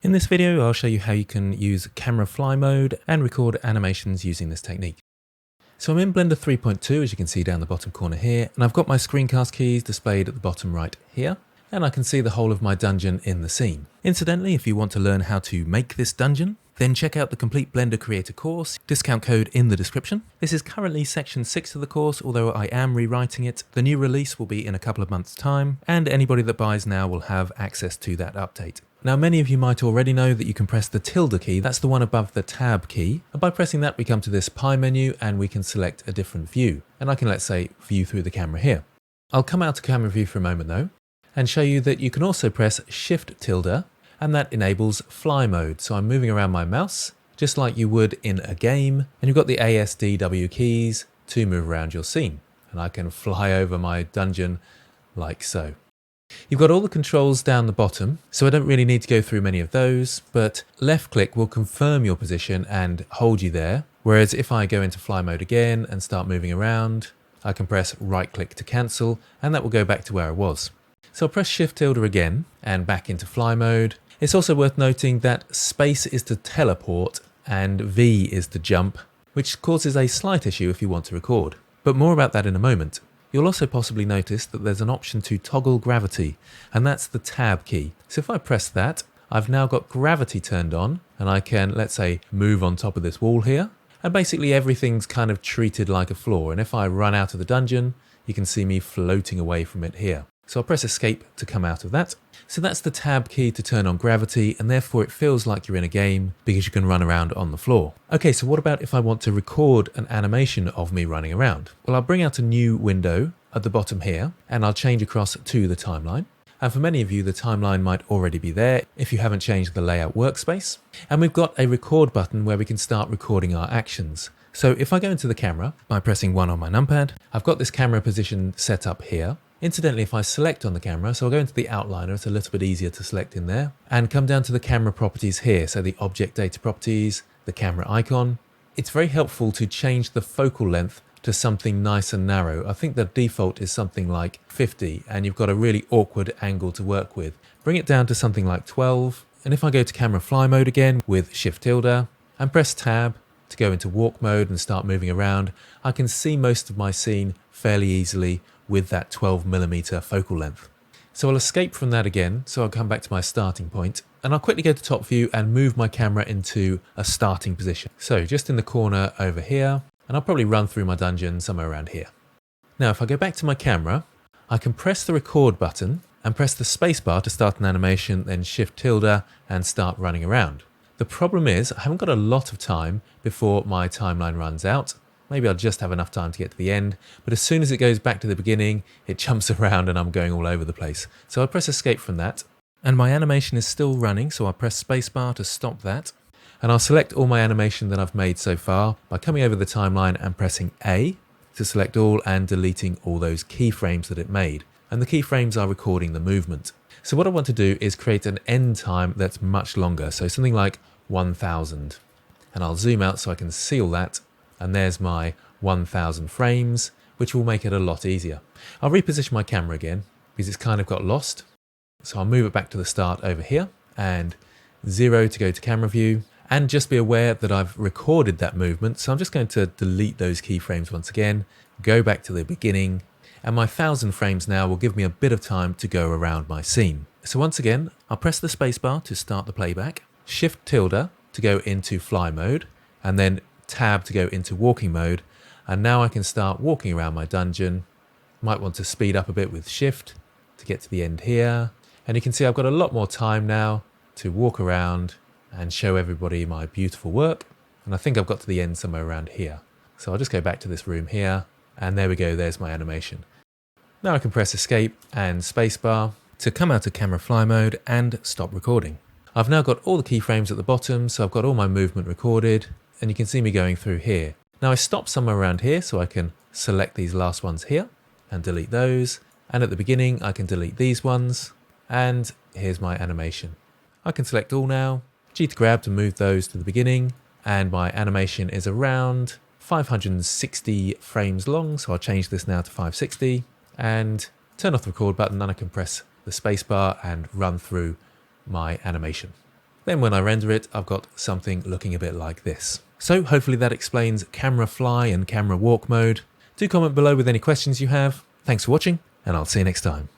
In this video, I'll show you how you can use camera fly mode and record animations using this technique. So I'm in Blender 3.2, as you can see down the bottom corner here, and I've got my screencast keys displayed at the bottom right here, and I can see the whole of my dungeon in the scene. Incidentally, if you want to learn how to make this dungeon, then check out the complete Blender Creator course, discount code in the description. This is currently section 6 of the course, although I am rewriting it. The new release will be in a couple of months' time, and anybody that buys now will have access to that update. Now, many of you might already know that you can press the tilde key, that's the one above the tab key, and by pressing that we come to this pie menu and we can select a different view. And I can, let's say, view through the camera here. I'll come out to camera view for a moment though, and show you that you can also press shift tilde, and that enables fly mode. So I'm moving around my mouse, just like you would in a game, and you've got the ASDW keys to move around your scene. And I can fly over my dungeon like so. You've got all the controls down the bottom, so I don't really need to go through many of those, but left click will confirm your position and hold you there. Whereas if I go into fly mode again and start moving around, I can press right click to cancel, and that will go back to where I was. So I'll press shift tilde again and back into fly mode. It's also worth noting that space is to teleport and V is to jump, which causes a slight issue if you want to record. But more about that in a moment. You'll also possibly notice that there's an option to toggle gravity, and that's the tab key. So if I press that, I've now got gravity turned on, and I can, let's say, move on top of this wall here. And basically everything's kind of treated like a floor. And if I run out of the dungeon, you can see me floating away from it here. So I'll press escape to come out of that. So that's the tab key to turn on gravity, and therefore it feels like you're in a game because you can run around on the floor. Okay, so what about if I want to record an animation of me running around? Well, I'll bring out a new window at the bottom here, and I'll change across to the timeline. And for many of you, the timeline might already be there if you haven't changed the layout workspace. And we've got a record button where we can start recording our actions. So if I go into the camera by pressing 1 on my numpad, I've got this camera position set up here. Incidentally, if I select on the camera, so I'll go into the outliner, it's a little bit easier to select in there, and come down to the camera properties here, so the object data properties, the camera icon. It's very helpful to change the focal length to something nice and narrow. I think the default is something like 50, and you've got a really awkward angle to work with. Bring it down to something like 12, and if I go to camera fly mode again with shift tilde and press tab to go into walk mode and start moving around, I can see most of my scene fairly easily with that 12mm focal length. So I'll escape from that again, so I'll come back to my starting point, and I'll quickly go to top view and move my camera into a starting position. So just in the corner over here, and I'll probably run through my dungeon somewhere around here. Now if I go back to my camera, I can press the record button and press the spacebar to start an animation, then shift tilde and start running around. The problem is I haven't got a lot of time before my timeline runs out. Maybe I'll just have enough time to get to the end, but as soon as it goes back to the beginning, it jumps around and I'm going all over the place. So I'll press escape from that, and my animation is still running, so I'll press spacebar to stop that. And I'll select all my animation that I've made so far by coming over the timeline and pressing A to select all and deleting all those keyframes that it made. And the keyframes are recording the movement. So what I want to do is create an end time that's much longer, so something like 1000. And I'll zoom out so I can see all that. And there's my 1000 frames, which will make it a lot easier. I'll reposition my camera again because it's kind of got lost. So I'll move it back to the start over here and 0 to go to camera view, and just be aware that I've recorded that movement. So I'm just going to delete those keyframes once again, go back to the beginning, and my 1000 frames now will give me a bit of time to go around my scene. So once again, I'll press the spacebar to start the playback, shift tilde to go into fly mode, and then tab to go into walking mode, and now I can start walking around my dungeon. Might want to speed up a bit with shift to get to the end here, and you can see I've got a lot more time now to walk around and show everybody my beautiful work, and I think I've got to the end somewhere around here. So I'll just go back to this room here, and there we go, there's my animation. Now I can press escape and spacebar to come out of camera fly mode and stop recording. I've now got all the keyframes at the bottom, so I've got all my movement recorded, and you can see me going through here. Now I stop somewhere around here, so I can select these last ones here and delete those. And at the beginning, I can delete these ones. And here's my animation. I can select all now, G to grab to move those to the beginning. And my animation is around 560 frames long, so I'll change this now to 560. And turn off the record button, then I can press the spacebar and run through my animation. Then when I render it, I've got something looking a bit like this. So hopefully that explains camera fly and camera walk mode. Do comment below with any questions you have. Thanks for watching, and I'll see you next time.